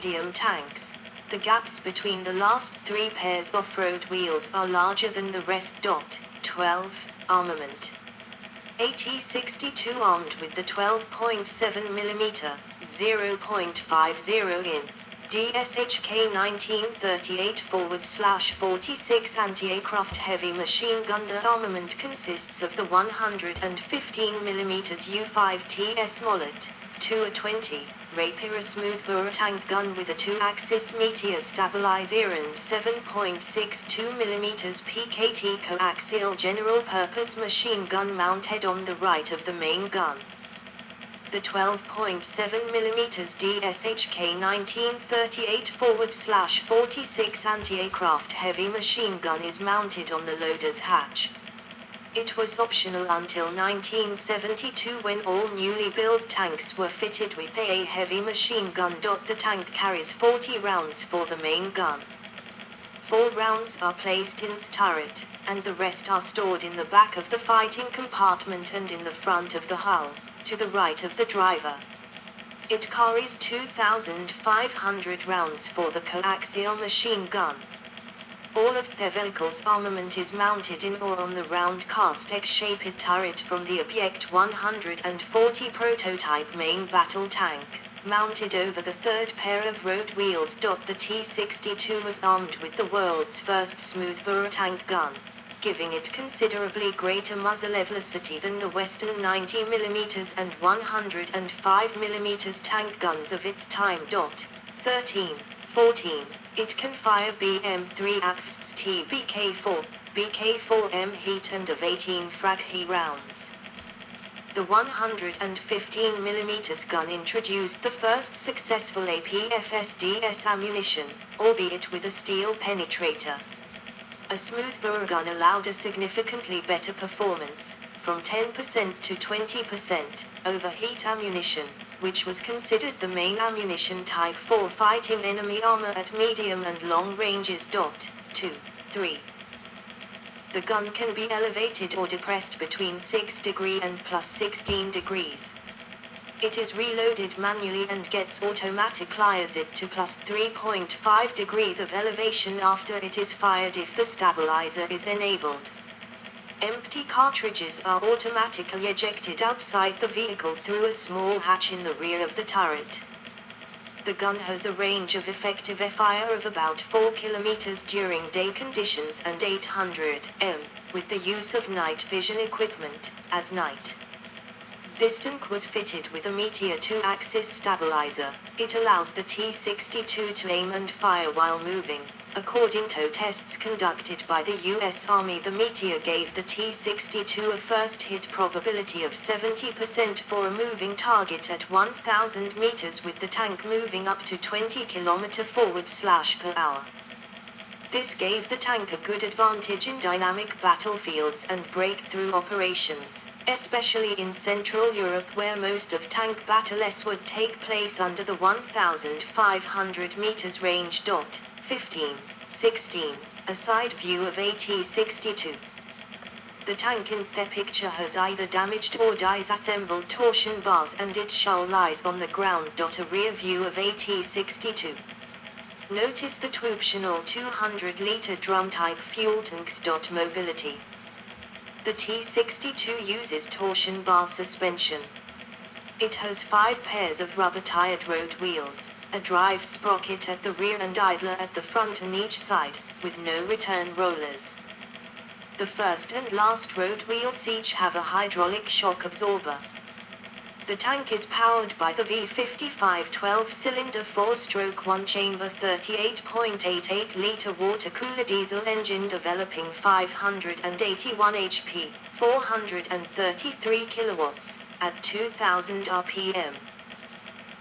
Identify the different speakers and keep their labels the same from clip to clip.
Speaker 1: medium tanks. The gaps between the last three pairs off-road wheels are larger than the rest. 12. Armament. A T-62 armed with the 12.7mm, 0.50 in DSHK 1938-46 anti-aircraft heavy machine gun. The armament consists of the 115mm U-5TS Mollet, 2A-20, Rapier smoothbore tank gun with a 2-axis Meteor stabilizer and 7.62mm PKT coaxial general-purpose machine gun mounted on the right of the main gun. The 12.7mm DSHK 1938-46 anti-aircraft heavy machine gun is mounted on the loader's hatch. It was optional until 1972 when all newly built tanks were fitted with a heavy machine gun. The tank carries 40 rounds for the main gun. 4 rounds are placed in the turret, and the rest are stored in the back of the fighting compartment and in the front of the hull, to the right of the driver. It carries 2,500 rounds for the coaxial machine gun. All of the vehicle's armament is mounted in or on the round cast X-shaped turret from the Object 140 prototype main battle tank, mounted over the third pair of road wheels. The T-62 was armed with the world's first smoothbore tank gun, giving it considerably greater muzzle velocity than the Western 90mm and 105mm tank guns of its time. 13. 14. It can fire BM3 AFST's TBK4, BK4M heat and of 18 frag he rounds. The 115mm gun introduced the first successful APFSDS ammunition, albeit with a steel penetrator. A smoothbore gun allowed a significantly better performance, from 10% to 20%, over heat ammunition, which was considered the main ammunition type for fighting enemy armor at medium and long ranges. 2. 3. The gun can be elevated or depressed between 6 degrees and plus 16 degrees. It is reloaded manually and gets automatic fires it to plus 3.5 degrees of elevation after it is fired if the stabilizer is enabled. Empty cartridges are automatically ejected outside the vehicle through a small hatch in the rear of the turret. The gun has a range of effective fire of about 4 km during day conditions and 800 m, with the use of night vision equipment, at night. This tank was fitted with a Meteor 2-axis stabilizer. It allows the T-62 to aim and fire while moving. According to tests conducted by the U.S. Army, the Meteor gave the T-62 a first hit probability of 70% for a moving target at 1,000 meters, with the tank moving up to 20 km per hour. This gave the tank a good advantage in dynamic battlefields and breakthrough operations, especially in Central Europe where most of tank battles would take place under the 1,500 meters range. 15. 16. A side view of a T-62. The tank in the picture has either damaged or disassembled torsion bars and its shell lies on the ground. A rear view of a T-62. Notice the optional 200-liter drum-type fuel tanks. Mobility. The T-62 uses torsion bar suspension. It has 5 pairs of rubber-tired road wheels, a drive sprocket at the rear and idler at the front and each side, with no return rollers. The first and last road wheels each have a hydraulic shock absorber. The tank is powered by the V55 12-cylinder 4-stroke 1-chamber 38.88-liter water-cooler diesel engine developing 581 HP, 433 kilowatts, at 2000 rpm.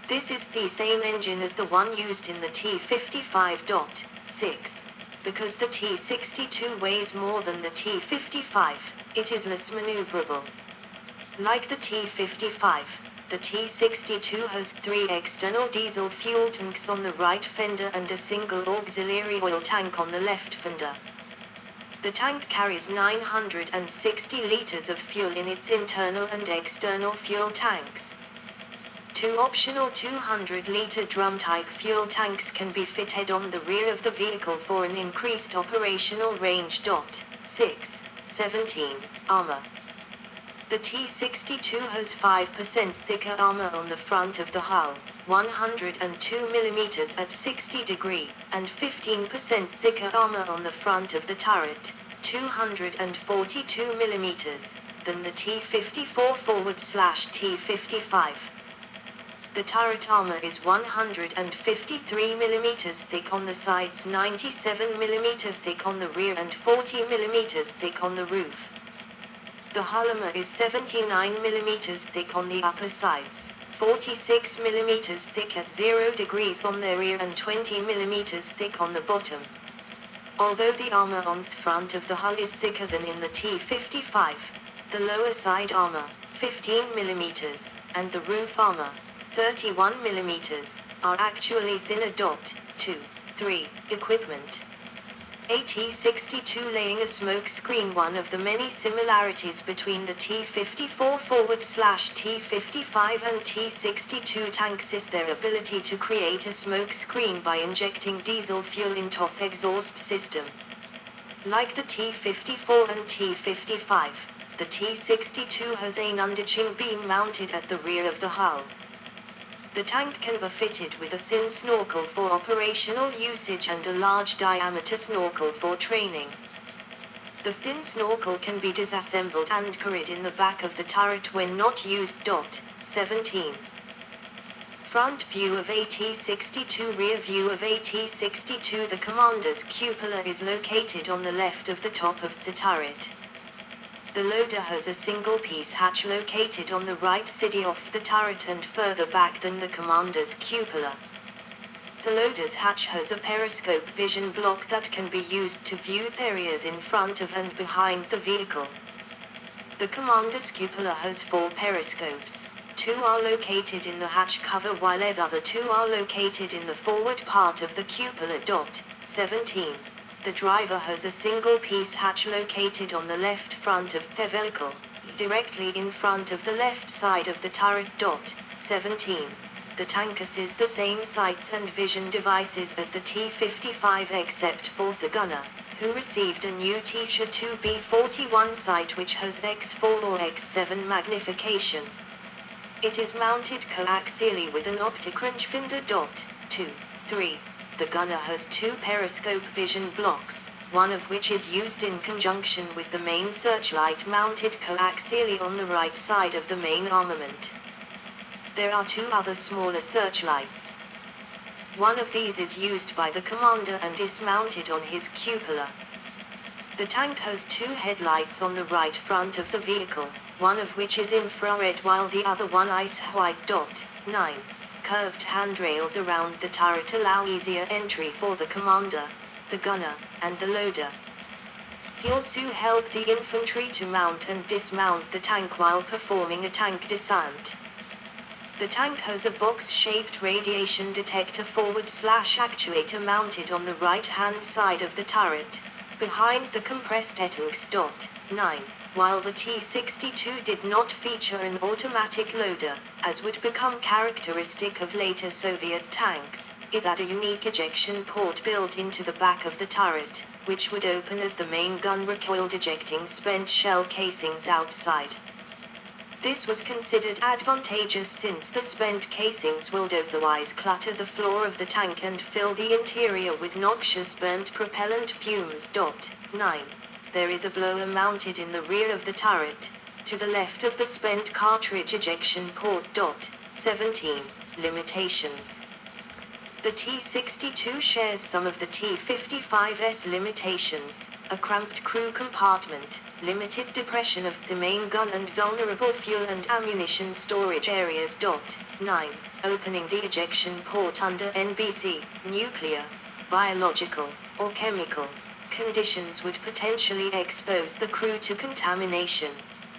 Speaker 1: This is the same engine as the one used in the T-55.6. Because the T-62 weighs more than the T-55, it is less maneuverable. Like the T-55, the T-62 has 3 external diesel fuel tanks on the right fender and a single auxiliary oil tank on the left fender. The tank carries 960 liters of fuel in its internal and external fuel tanks. Two optional 200-liter drum-type fuel tanks can be fitted on the rear of the vehicle for an increased operational range. 6.17 Armor. The T-62 has 5% thicker armor on the front of the hull, 102 mm at 60 degree, and 15% thicker armor on the front of the turret, 242 mm, than the T-54/T-55. The turret armor is 153 mm thick on the sides, 97 mm thick on the rear, and 40 mm thick on the roof. The hull armor is 79 mm thick on the upper sides, 46 mm thick at 0 degrees on the rear, and 20 mm thick on the bottom. Although the armor on the front of the hull is thicker than in the T-55, the lower side armor, 15 mm, and the roof armor, 31 mm, are actually thinner. 2.3 Equipment. A T-62 laying a smoke screen. One of the many similarities between the T-54/T-55 and T-62 tanks is their ability to create a smoke screen by injecting diesel fuel into the exhaust system. Like the T-54 and T-55, the T-62 has an unditching beam mounted at the rear of the hull. The tank can be fitted with a thin snorkel for operational usage and a large diameter snorkel for training. The thin snorkel can be disassembled and carried in the back of the turret when not used. 17 Front view of a T-62. Rear view of a T-62. The commander's cupola is located on the left of the top of the turret. The loader has a single-piece hatch located on the right side of the turret and further back than the commander's cupola. The loader's hatch has a periscope vision block that can be used to view areas in front of and behind the vehicle. The commander's cupola has 4 periscopes. 2 are located in the hatch cover while the other 2 are located in the forward part of the cupola. 17 The driver has a single-piece hatch located on the left front of the vehicle, directly in front of the left side of the turret. 17 The tank has the same sights and vision devices as the T-55 except for the gunner, who received a new T-62 B41 sight which has X4 or X7 magnification. It is mounted coaxially with an optic rangefinder. 2.3 The gunner has 2 periscope vision blocks, one of which is used in conjunction with the main searchlight mounted coaxially on the right side of the main armament. There are 2 other smaller searchlights. One of these is used by the commander and is mounted on his cupola. The tank has 2 headlights on the right front of the vehicle, one of which is infrared while the other one is white. 9 Curved handrails around the turret allow easier entry for the commander, the gunner, and the loader. They also help the infantry to mount and dismount the tank while performing a tank descent. The tank has a box-shaped radiation detector /actuator mounted on the right-hand side of the turret, behind the compressed tanks. 9 While the T-62 did not feature an automatic loader, as would become characteristic of later Soviet tanks, it had a unique ejection port built into the back of the turret, which would open as the main gun recoiled, ejecting spent shell casings outside. This was considered advantageous since the spent casings would otherwise clutter the floor of the tank and fill the interior with noxious burnt propellant fumes. 9 There is a blower mounted in the rear of the turret, to the left of the spent cartridge ejection port. 17 Limitations. The T-62 shares some of the T-55's limitations: a cramped crew compartment, limited depression of the main gun, and vulnerable fuel and ammunition storage areas. 9 Opening the ejection port under NBC, nuclear, biological, or chemical conditions would potentially expose the crew to contamination,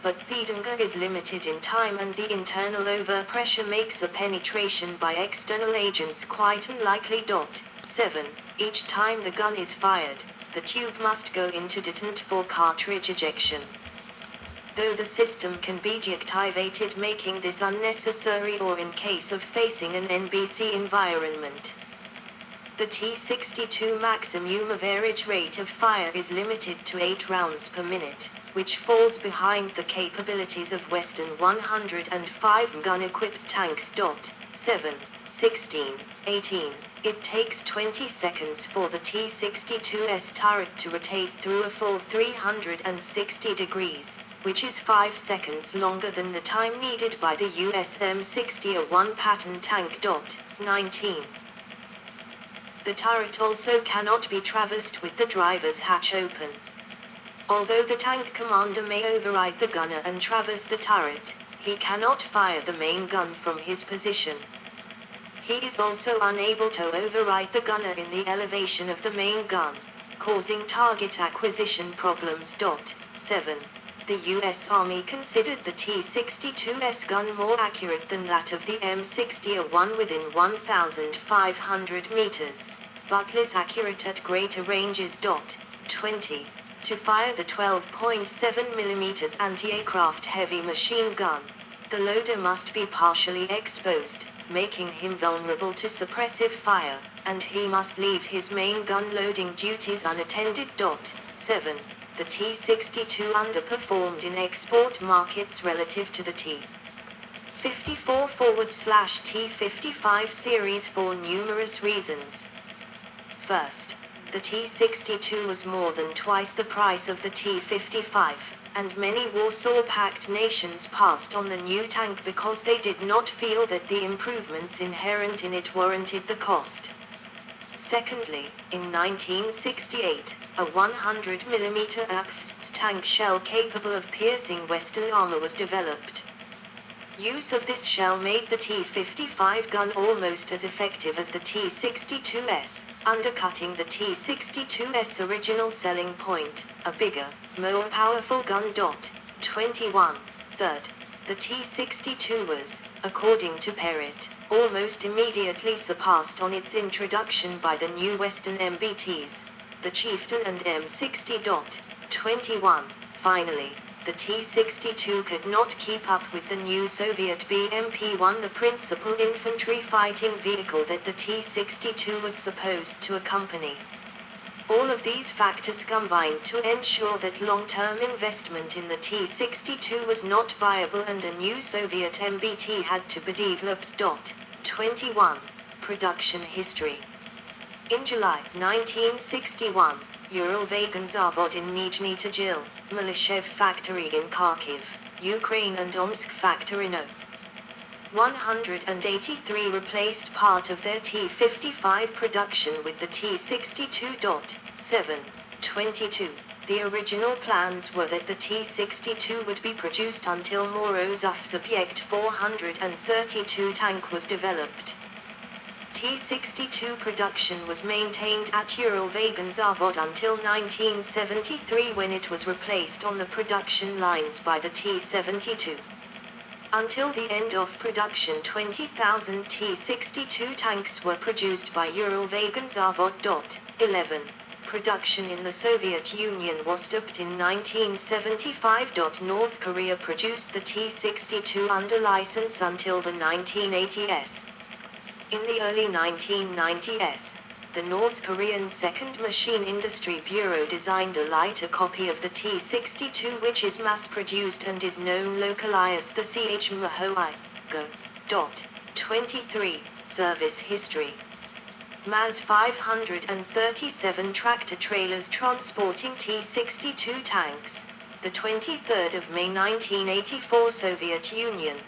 Speaker 1: but the danger is limited in time and the internal overpressure makes a penetration by external agents quite unlikely. 7 Each time the gun is fired, the tube must go into detent for cartridge ejection. though the system can be deactivated, making this unnecessary or in case of facing an NBC environment. The T-62 maximum average rate of fire is limited to 8 rounds per minute, which falls behind the capabilities of Western 105 gun-equipped tanks. 7, 16, 18. It takes 20 seconds for the T-62's turret to rotate through a full 360 degrees, which is 5 seconds longer than the time needed by the US M60A1 Patton tank. 19. The turret also cannot be traversed with the driver's hatch open. Although the tank commander may override the gunner and traverse the turret, he cannot fire the main gun from his position. He is also unable to override the gunner in the elevation of the main gun, causing target acquisition problems. 7. The US Army considered the T-62's gun more accurate than that of the M60A1 within 1,500 meters, but less accurate at greater ranges. 20. To fire the 12.7mm anti-aircraft heavy machine gun, the loader must be partially exposed, making him vulnerable to suppressive fire, and he must leave his main gun loading duties unattended. 7. The T-62 underperformed in export markets relative to the T-54/T-55 series for numerous reasons. First, the T-62 was more than twice the price of the T-55, and many Warsaw-pact nations passed on the new tank because they did not feel that the improvements inherent in it warranted the cost. Secondly, in 1968, a 100mm APFS tank shell capable of piercing Western armor was developed. Use of this shell made the T-55 gun almost as effective as the T-62's, undercutting the T-62's original selling point, a bigger, more powerful gun. 21. Third, the T-62 was, according to Perret, almost immediately surpassed on its introduction by the new Western MBTs, the Chieftain and M60. 21. Finally, the T-62 could not keep up with the new Soviet BMP-1, the principal infantry fighting vehicle that the T-62 was supposed to accompany. All of these factors combined to ensure that long-term investment in the T-62 was not viable and a new Soviet MBT had to be developed. 21. Production history. In July 1961, Uralvagonzavod in Nizhny Tagil, Malyshev factory in Kharkiv, Ukraine and Omsk factory No. 183 replaced part of their T-55 production with the T-62. 7. 22. The original plans were that the T-62 would be produced until Morozov's Object 432 tank was developed. T-62 production was maintained at Uralvagonzavod until 1973, when it was replaced on the production lines by the T-72. Until the end of production, 20,000 T-62 tanks were produced by Uralvagonzavod. 11. Production in the Soviet Union was stopped in 1975. North Korea produced the T-62 under license until the 1980s. In the early 1990s, the North Korean Second Machine Industry Bureau designed a lighter copy of the T-62 which is mass-produced and is known locally as the CH-MHOI. Go. 23. Service history. MAZ 537 tractor-trailers transporting T-62 tanks. The 23rd of May 1984, Soviet Union.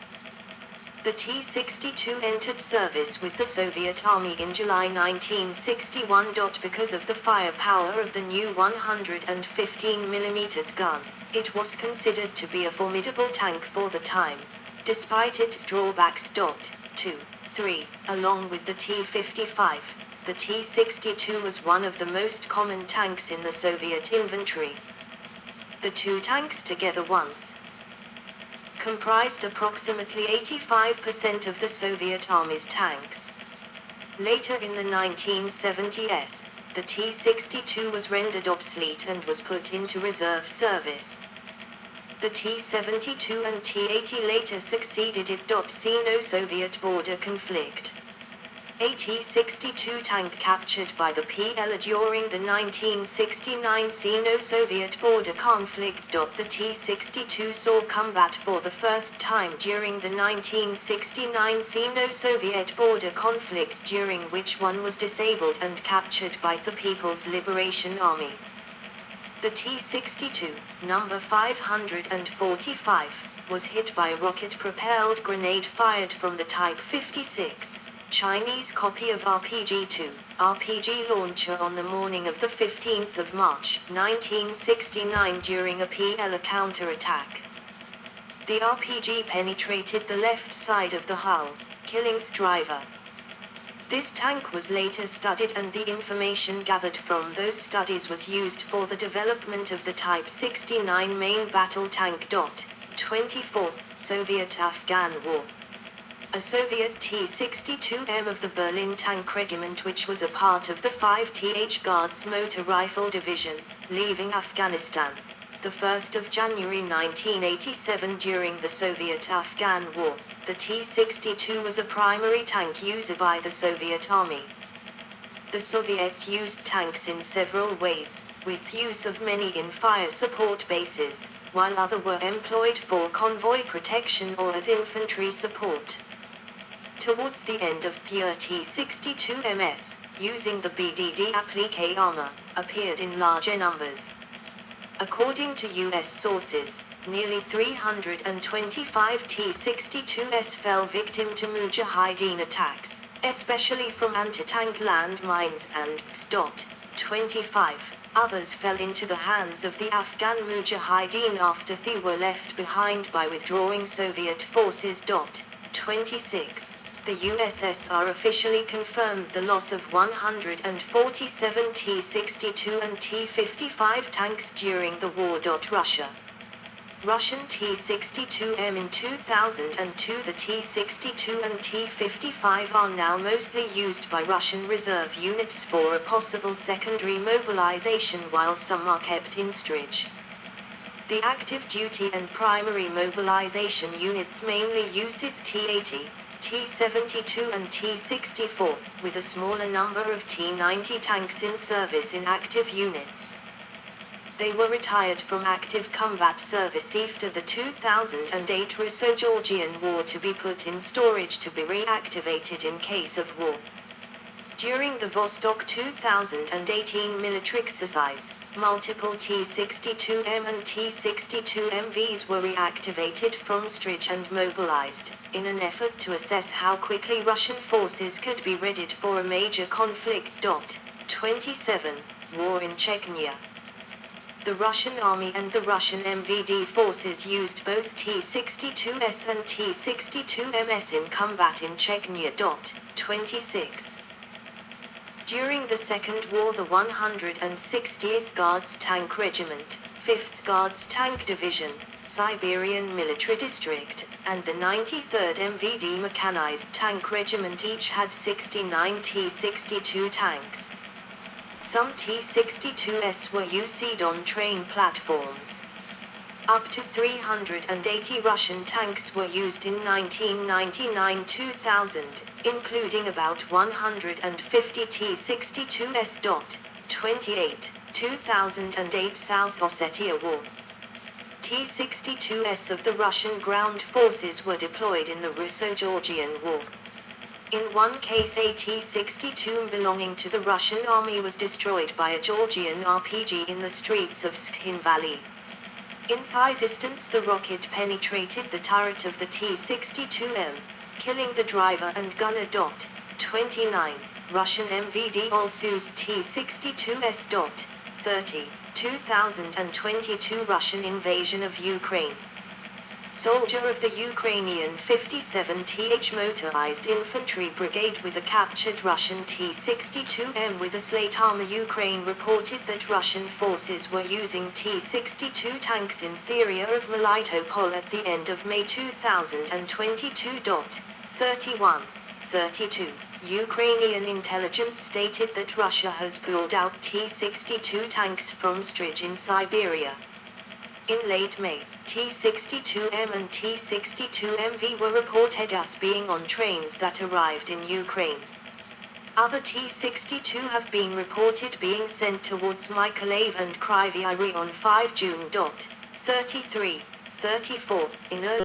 Speaker 1: The T-62 entered service with the Soviet Army in July 1961. Because of the firepower of the new 115mm gun, it was considered to be a formidable tank for the time, despite its drawbacks. 2. 3. Along with the T-55, the T-62 was one of the most common tanks in the Soviet inventory. The two tanks together once comprised approximately 85% of the Soviet Army's tanks. Later in the 1970s, the T-62 was rendered obsolete and was put into reserve service. The T-72 and T-80 later succeeded it. Sino-Soviet border conflict. A T-62 tank captured by the PL during the 1969 Sino-Soviet border conflict. The T-62 saw combat for the first time during the 1969 Sino-Soviet border conflict, during which one was disabled and captured by the People's Liberation Army. The T-62, number 545, was hit by a rocket-propelled grenade fired from the Type 56. Chinese copy of RPG-2 RPG launcher on the morning of the 15th of March 1969 during a PL counterattack. The RPG penetrated the left side of the hull, killing the driver. This tank was later studied, and the information gathered from those studies was used for the development of the Type 69 main battle tank. 24. Soviet-Afghan War. A Soviet T-62M of the Berlin Tank Regiment, which was a part of the 5th Guards Motor Rifle Division, leaving Afghanistan, the 1st of January 1987. During the Soviet-Afghan War, the T-62 was a primary tank user by the Soviet Army. The Soviets used tanks in several ways, with use of many in fire support bases, while others were employed for convoy protection or as infantry support. Towards the end of the year, T-62MS, using the BDD applique armor, appeared in larger numbers. According to U.S. sources, nearly 325 T-62s fell victim to Mujahideen attacks, especially from anti-tank landmines and .25. Others fell into the hands of the Afghan Mujahideen after they were left behind by withdrawing Soviet forces. 26. The USSR officially confirmed the loss of 147 T-62 and T-55 tanks during the war. Russian T-62M in 2002. The T-62 and T-55 are now mostly used by Russian reserve units for a possible secondary mobilization, while some are kept in storage. The active duty and primary mobilization units mainly use T-80, T-72 and T-64, with a smaller number of T-90 tanks in service in active units. They were retired from active combat service after the 2008 Russo-Georgian War to be put in storage to be reactivated in case of war. During the Vostok 2018 military exercise, multiple T-62M and T-62MVs were reactivated from storage and mobilized, in an effort to assess how quickly Russian forces could be readied for a major conflict. 27. War in Chechnya. The Russian Army and the Russian MVD forces used both T-62S and T-62MS in combat in Chechnya. 26. During the Second War, the 160th Guards Tank Regiment, 5th Guards Tank Division, Siberian Military District, and the 93rd MVD Mechanized Tank Regiment each had 69 T-62 tanks. Some T-62s were used on train platforms. Up to 380 Russian tanks were used in 1999-2000, including about 150 T-62s. 28. 2008 South Ossetia War. T-62s of the Russian ground forces were deployed in the Russo-Georgian War. In one case, a T-62 belonging to the Russian army was destroyed by a Georgian RPG in the streets of Skhin Valley. In this instance, the rocket penetrated the turret of the T-62M, killing the driver and gunner. 29. Russian MVD also used T-62S. 30. 2022 Russian invasion of Ukraine. Soldier of the Ukrainian 57th Motorized Infantry Brigade with a captured Russian T-62M with a slate armor. Ukraine reported that Russian forces were using T-62 tanks in the area of Melitopol at the end of May 2022. 31. 32. Ukrainian intelligence stated that Russia has pulled out T-62 tanks from storage in Siberia. In late May, T-62M and T-62MV were reported as being on trains that arrived in Ukraine. Other T-62 have been reported being sent towards Mykolaiv and Kryvyi Rih on 5 June. 33, 34, in early